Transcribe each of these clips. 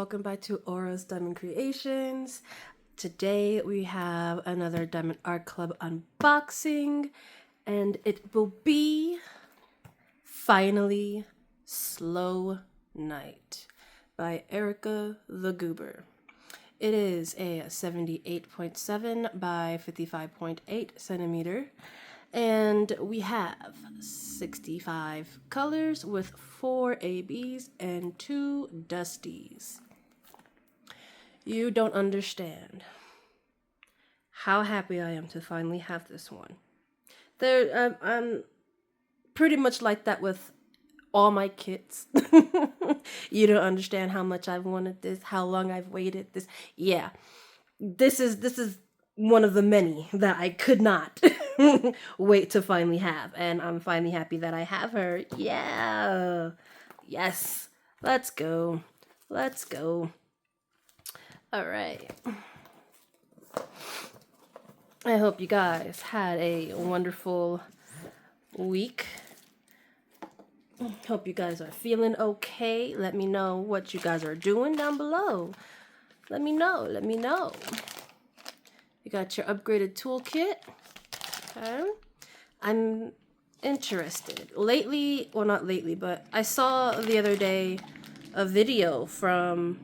welcome back to Aura's Diamond Creations. Today we have another Diamond Art Club unboxing, and it will be finally Slow Night by Erikathegoober. It is a 78.7 by 55.8 centimeter, and we have 65 colors with 4 ABs and 2 dusties. You don't understand how happy I am to finally have this one. I'm pretty much like that with all my kits. You don't understand how much I've wanted this, how long I've waited this. Yeah, this is one of the many that I could not wait to finally have, and I'm finally happy that I have her. Yeah, yes, let's go. All right. I hope you guys had a wonderful week. Hope you guys are feeling okay. Let me know what you guys are doing down below. Let me know. You got your upgraded toolkit. Okay. I'm interested. Lately, well, not lately, but I saw the other day a video from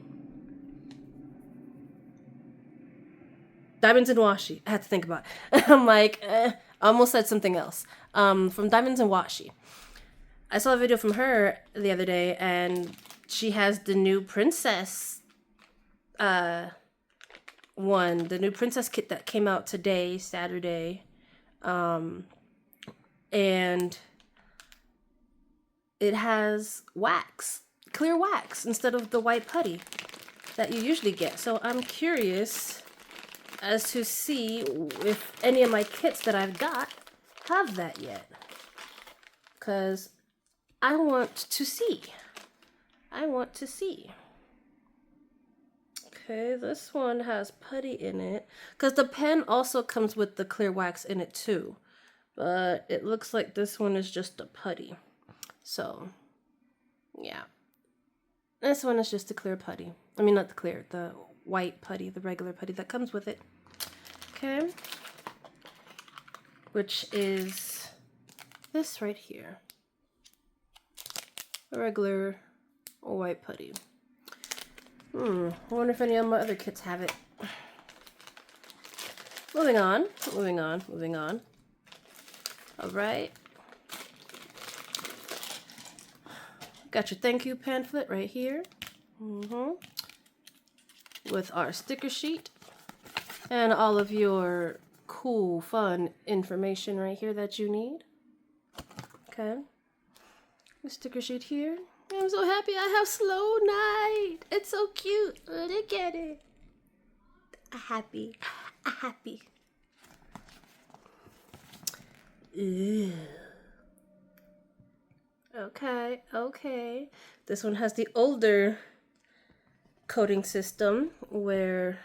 Diamonds and Washi. I had to think about it. I'm like, I almost said something else. From Diamonds and Washi. I saw a video from her the other day, and she has the new princess the new princess kit that came out today, Saturday. And it has wax, clear wax, instead of the white putty that you usually get. So I'm curious as to see if any of my kits that I've got have that yet. Because I want to see. Okay, this one has putty in it. Because the pen also comes with the clear wax in it too. But it looks like this one is just a putty. So, yeah. This one is just a clear putty. I mean, not the clear, the white putty, the regular putty that comes with it. Okay. Which is this right here. A regular white putty. I wonder if any of my other kits have it. Moving on. All right. Got your thank you pamphlet right here. With our sticker sheet and all of your cool, fun information right here that you need. Okay. The sticker sheet here. I'm so happy I have Slow Night. It's so cute. Look at it. Happy. Ew. Okay. This one has the older coding system where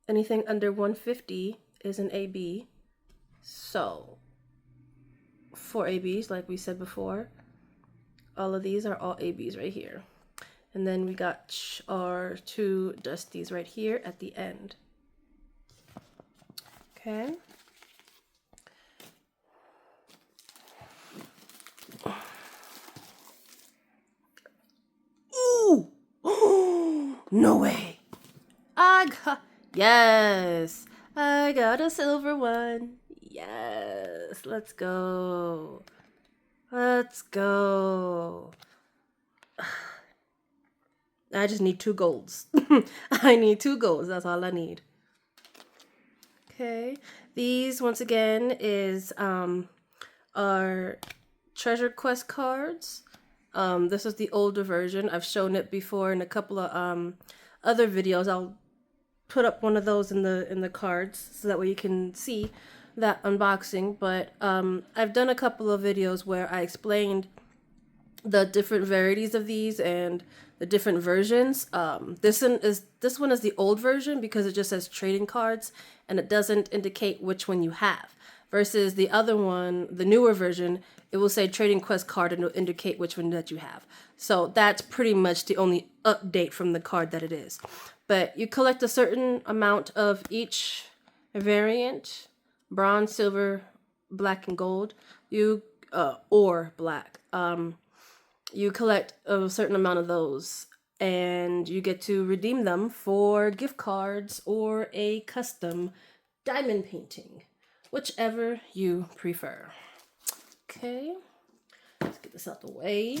anything under 150 is an AB. So, 4 ABs, like we said before. All of these are all ABs right here. And then we got our 2 dusties right here at the end. Okay. Ooh! No way! Yes! I got a silver one. Yes! Let's go. I just need 2 golds. I need 2 golds. That's all I need. Okay. These, once again, is our Treasure Quest cards. This is the older version. I've shown it before in a couple of other videos. I'll put up one of those in the cards so that way you can see that unboxing. But I've done a couple of videos where I explained the different varieties of these and the different versions. This one is the old version because it just says trading cards and it doesn't indicate which one you have. Versus the other one, the newer version, it will say trading quest card and it'll indicate which one that you have. So that's pretty much the only update from the card that it is. But you collect a certain amount of each variant, bronze, silver, black, and gold. Or black. You collect a certain amount of those and you get to redeem them for gift cards or a custom diamond painting, whichever you prefer. Okay, let's get this out the way.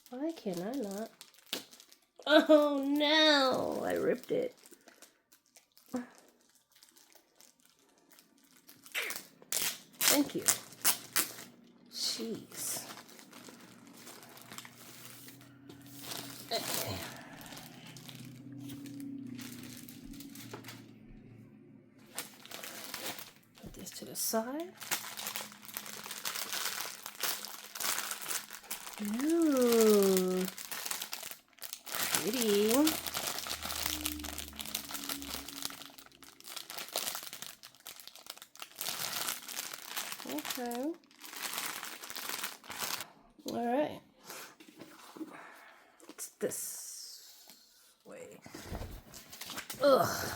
Why can I not? Oh no, I ripped it. Thank you. Jeez. Okay. Put this to the side. Ooh. Pretty. Okay. All right. It's this way. Ugh.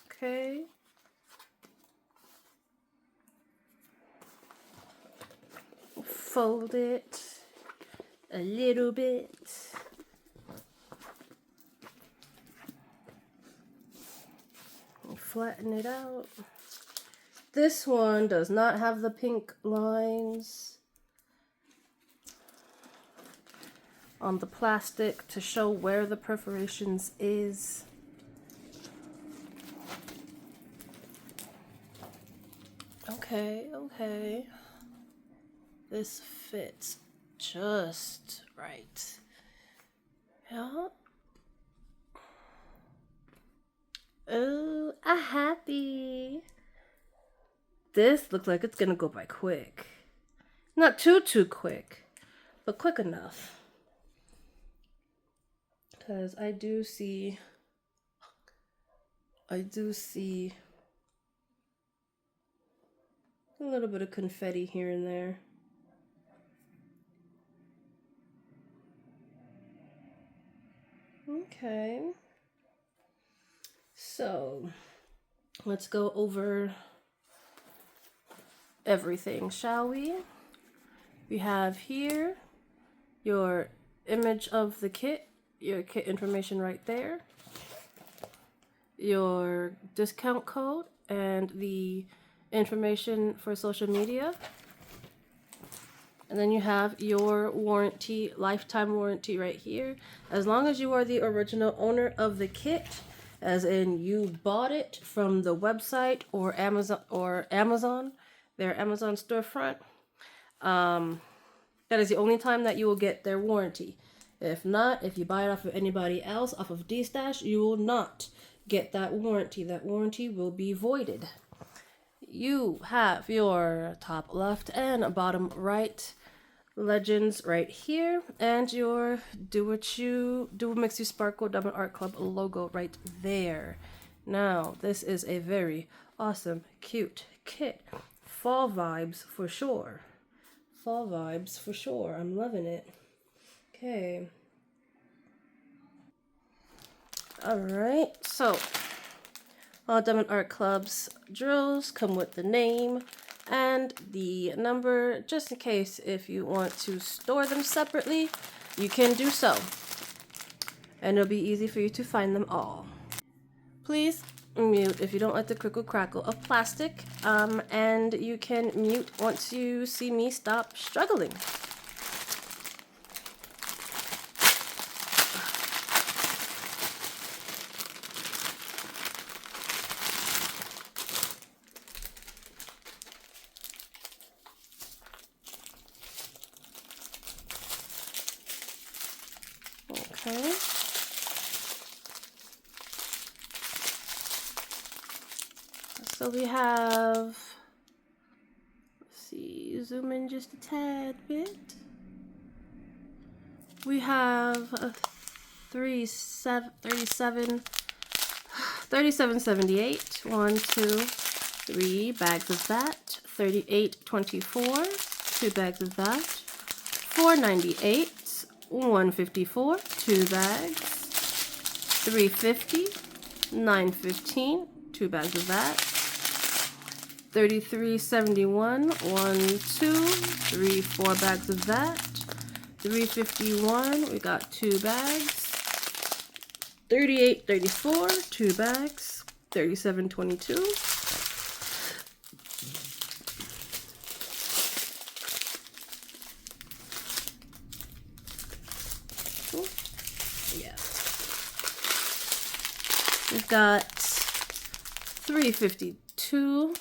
Okay. Fold it a little bit. Flatten it out. This one does not have the pink lines on the plastic to show where the perforations is. Okay. This fits just right. Yeah. Oh, I'm happy. This looks like it's gonna go by quick. Not too quick, but quick enough. Because I do see a little bit of confetti here and there. Okay. So, let's go over everything, shall we? We have here your image of the kit, your kit information right there, your discount code, and the information for social media. And then you have your warranty, lifetime warranty right here. As long as you are the original owner of the kit, as in you bought it from the website or Amazon, their Amazon storefront, that is the only time that you will get their warranty. If not, if you buy it off of anybody else, off of D-Stash, you will not get that warranty. That warranty will be voided. You have your top left and bottom right legends right here, and your do what makes you sparkle Diamond Art Club logo right there. Now, this is a very awesome, cute kit. Fall vibes for sure. Fall vibes for sure. I'm loving it. Okay. Alright, so all Diamond Art Club's drills come with the name and the number, just in case if you want to store them separately, you can do so. And it'll be easy for you to find them all. Please mute if you don't like the crickle crackle of plastic, and you can mute once you see me stop struggling. Okay. So we have, let's see, zoom in just a tad bit. We have a 37.78. 1, 2, 3 bags of that. 38.24. 2 bags of that. 4.98. 154. 2 bags. 3.50. 9.15. 2 bags of that. 33.71. 1, 2, 3, 4 bags of that. 3.51. We got 2 bags. 38.34. 2 bags. 37.22. Yeah. We've got 3.52.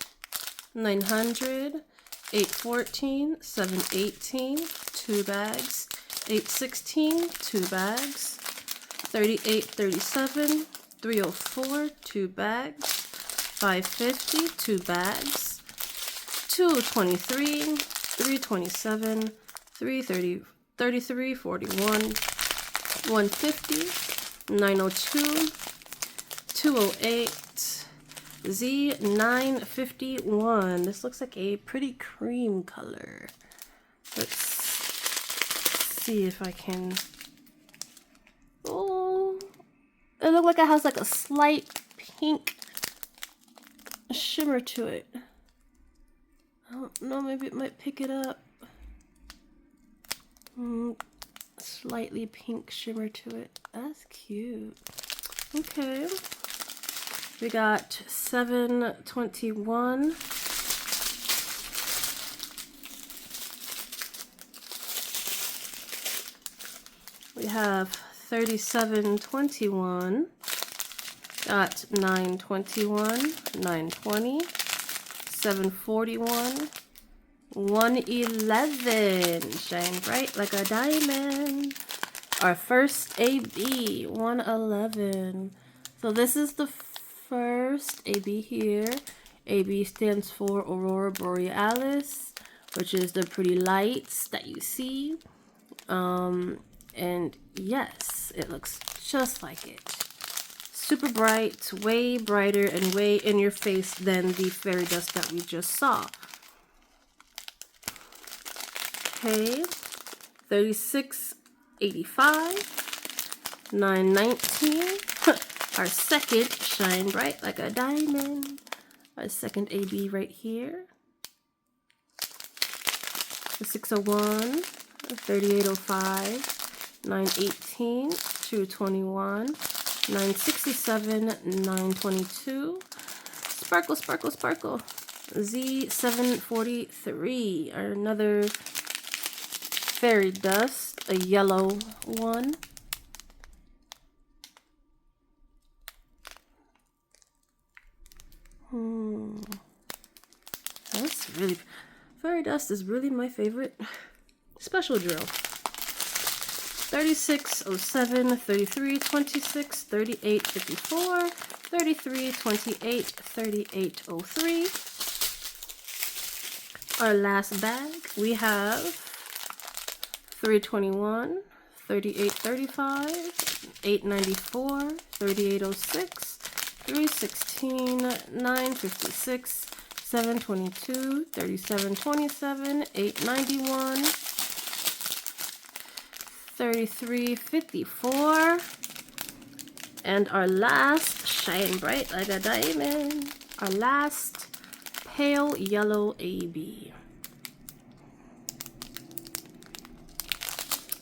900. 8.14. 7.18. 2 bags. 8.16. 2 bags. 38.37. 3.04. 2 bags. 5.50. 2 bags. 2.23. 3.27. 3.30. 33.41. 1.50. 9.02. 2.08. Z 9.51. This looks like a pretty cream color. Let's see if I can. Oh, it looks like it has like a slight pink shimmer to it. I don't know, maybe it might pick it up. Slightly pink shimmer to it. That's cute. Okay. We got 7.21. We have 37.21. Got 9.21, 9.20, 7.41, 1.11. Shine bright like a diamond. Our first AB, 1.11. So this is the first AB here. AB stands for Aurora Borealis, which is the pretty lights that you see. And yes, it looks just like it. Super bright, way brighter and way in your face than the fairy dust that we just saw. Okay, 36.85, 9.19. Our second shine bright like a diamond. Our second AB right here. The 6.01, 38.05. 9.18, 2.21, 9.67, 9.22. Sparkle, sparkle, sparkle. Z 7.43, another fairy dust, a yellow one. That's really, fairy dust is really my favorite special drill. 36.07, 33.26, 38.54, 33.28, 38.03. Our last bag, we have 3.21, 38.35, 8.94, 38.06, 3.16, 9.56, 7.22, 37.27, 8.91. 33.54, and our last shine bright like a diamond, our last pale yellow AB.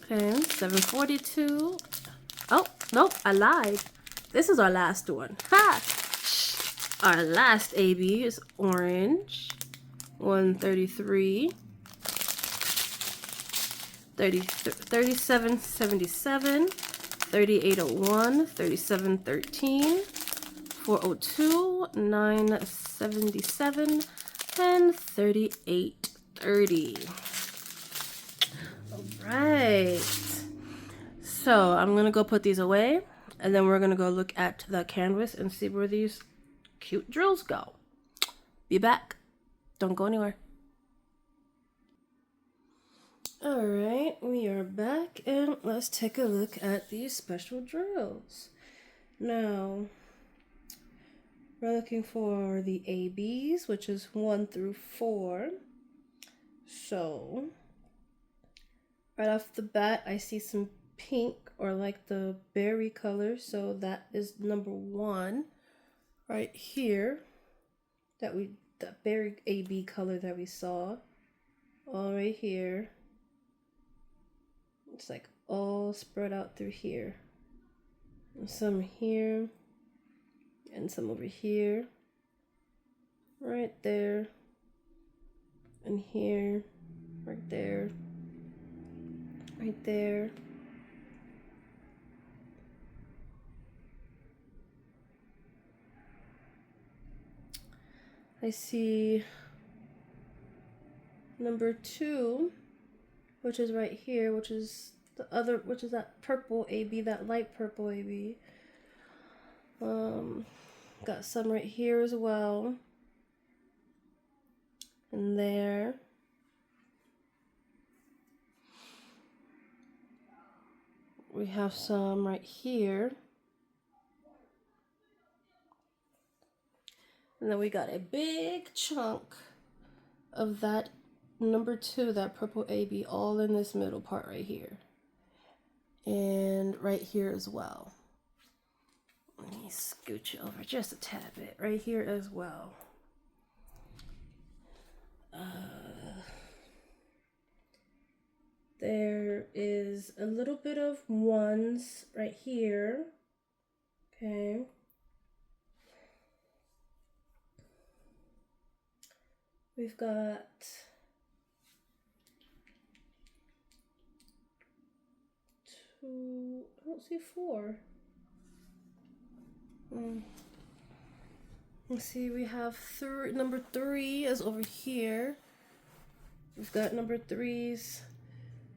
Okay, 7.42. Oh nope, I lied. This is our last one. Ha! Our last AB is orange. 1.33. 37.77, 38.01, 37.13, 4.02, 9.77, and 38.30. All right. So I'm gonna go put these away, and then we're gonna go look at the canvas and see where these cute drills go. Be back. Don't go anywhere. Alright, we are back and let's take a look at these special drills. Now, we're looking for the ABs, which is 1 through 4. So, right off the bat, I see some pink or like the berry color. So that is number 1 right here. That berry AB color that we saw. All right here. It's like all spread out through here. And some here. And some over here. Right there. And here. Right there. Right there. I see number 2, which is right here, which is that purple AB, that light purple AB. Got some right here as well. And there. We have some right here. And then we got a big chunk of that number 2, that purple AB, all in this middle part right here. And right here as well. Let me scooch you over just a tad bit. Right here as well. There is a little bit of 1s right here. Okay. We've got 2, I don't see 4. Let's see, we have number 3 is over here. We've got number 3s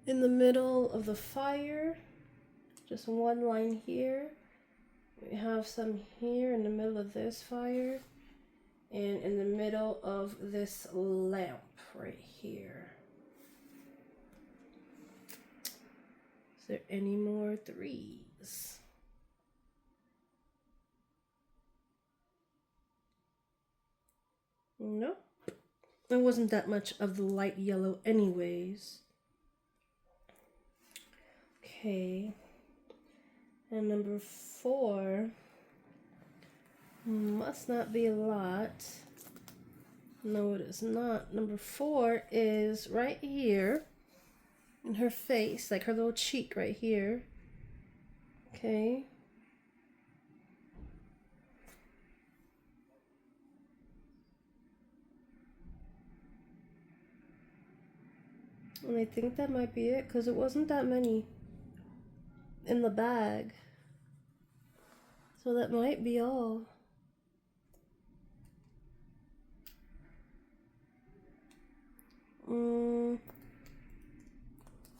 in the middle of the fire. Just 1 line here. We have some here in the middle of this fire. And in the middle of this lamp right here. Is there any more 3s? Nope. There wasn't that much of the light yellow anyways. Okay. And number 4 must not be a lot. No, it is not. Number 4 is right here in her face, like her little cheek right here. Okay. And I think that might be it, because it wasn't that many in the bag. So that might be all.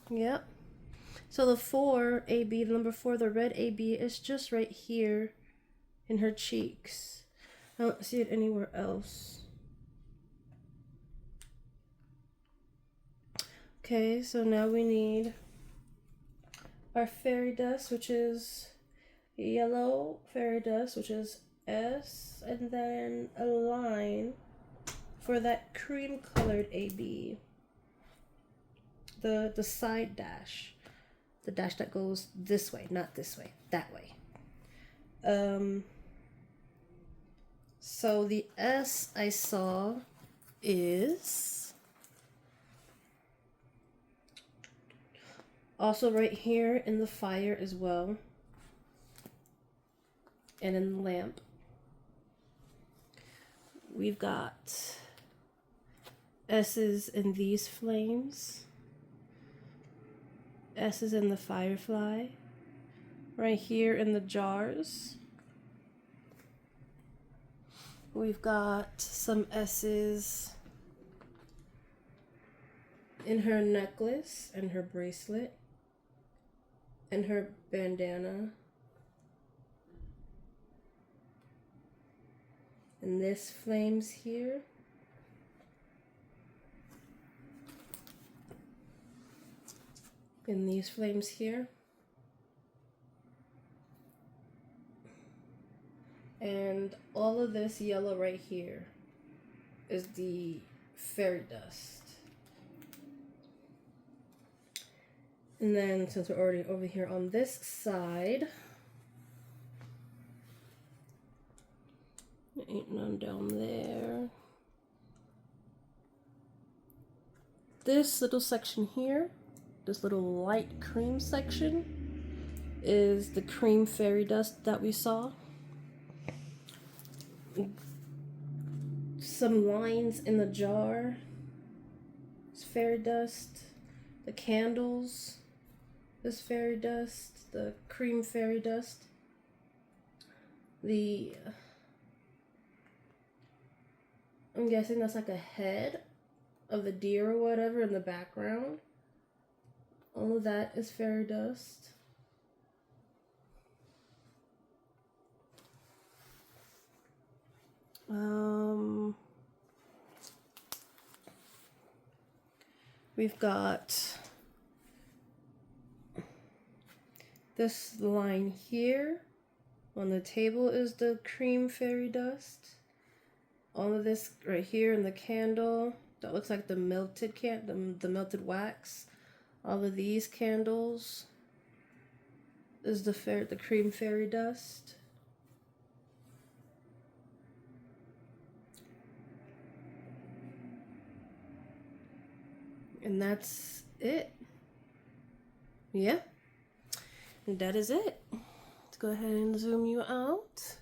Yep. So the 4 AB, the number 4, the red AB, is just right here in her cheeks. I don't see it anywhere else. Okay, so now we need our fairy dust, which is yellow fairy dust, which is S, and then a line for that cream colored AB. The side dash. The dash that goes this way, not this way, that way. So the S I saw is also right here in the fire as well. And in the lamp. We've got S's in these flames. S's in the firefly. Right here in the jars. We've got some S's in her necklace and her bracelet and her bandana. And this flames here. in these flames here. And all of this yellow right here is the fairy dust. And then since we're already over here on this side, there ain't none down there. This little section here, this little light cream section, is the cream fairy dust that we saw. Some lines in the jar, it's fairy dust. The candles is fairy dust, the cream fairy dust. I'm guessing that's like a head of the deer or whatever in the background. All of that is fairy dust. We've got this line here on the table is the cream fairy dust. All of this right here in the candle, that looks like the melted the melted wax. All of these candles is the cream fairy dust. And that's it. Yeah. And that is it. Let's go ahead and zoom you out.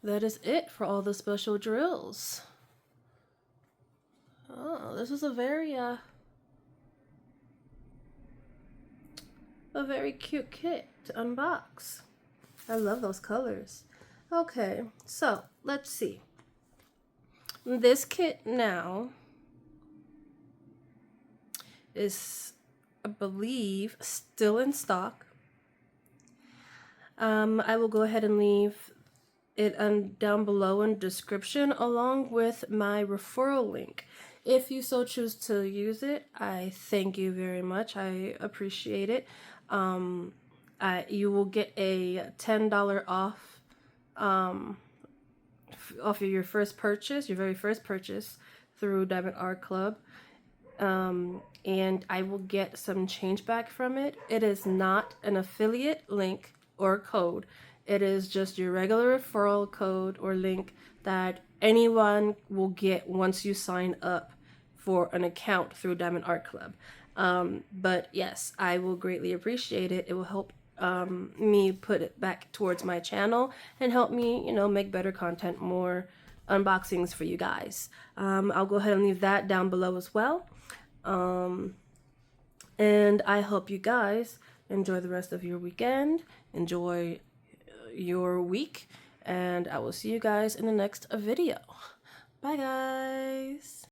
That is it for all the special drills. Oh, this is a very cute kit to unbox. I love those colors. Okay, so let's see. This kit now is, I believe, still in stock. I will go ahead and leave it down below in the description along with my referral link. If you so choose to use it, I thank you very much. I appreciate it. You will get a $10 off of your first purchase, your very first purchase through Diamond Art Club. And I will get some change back from it. It is not an affiliate link or code. It is just your regular referral code or link that anyone will get once you sign up for an account through Diamond Art Club. But yes, I will greatly appreciate it. It will help me put it back towards my channel and help me, make better content, more unboxings for you guys. I'll go ahead and leave that down below as well. And I hope you guys enjoy the rest of your weekend, enjoy your week, and I will see you guys in the next video. Bye guys.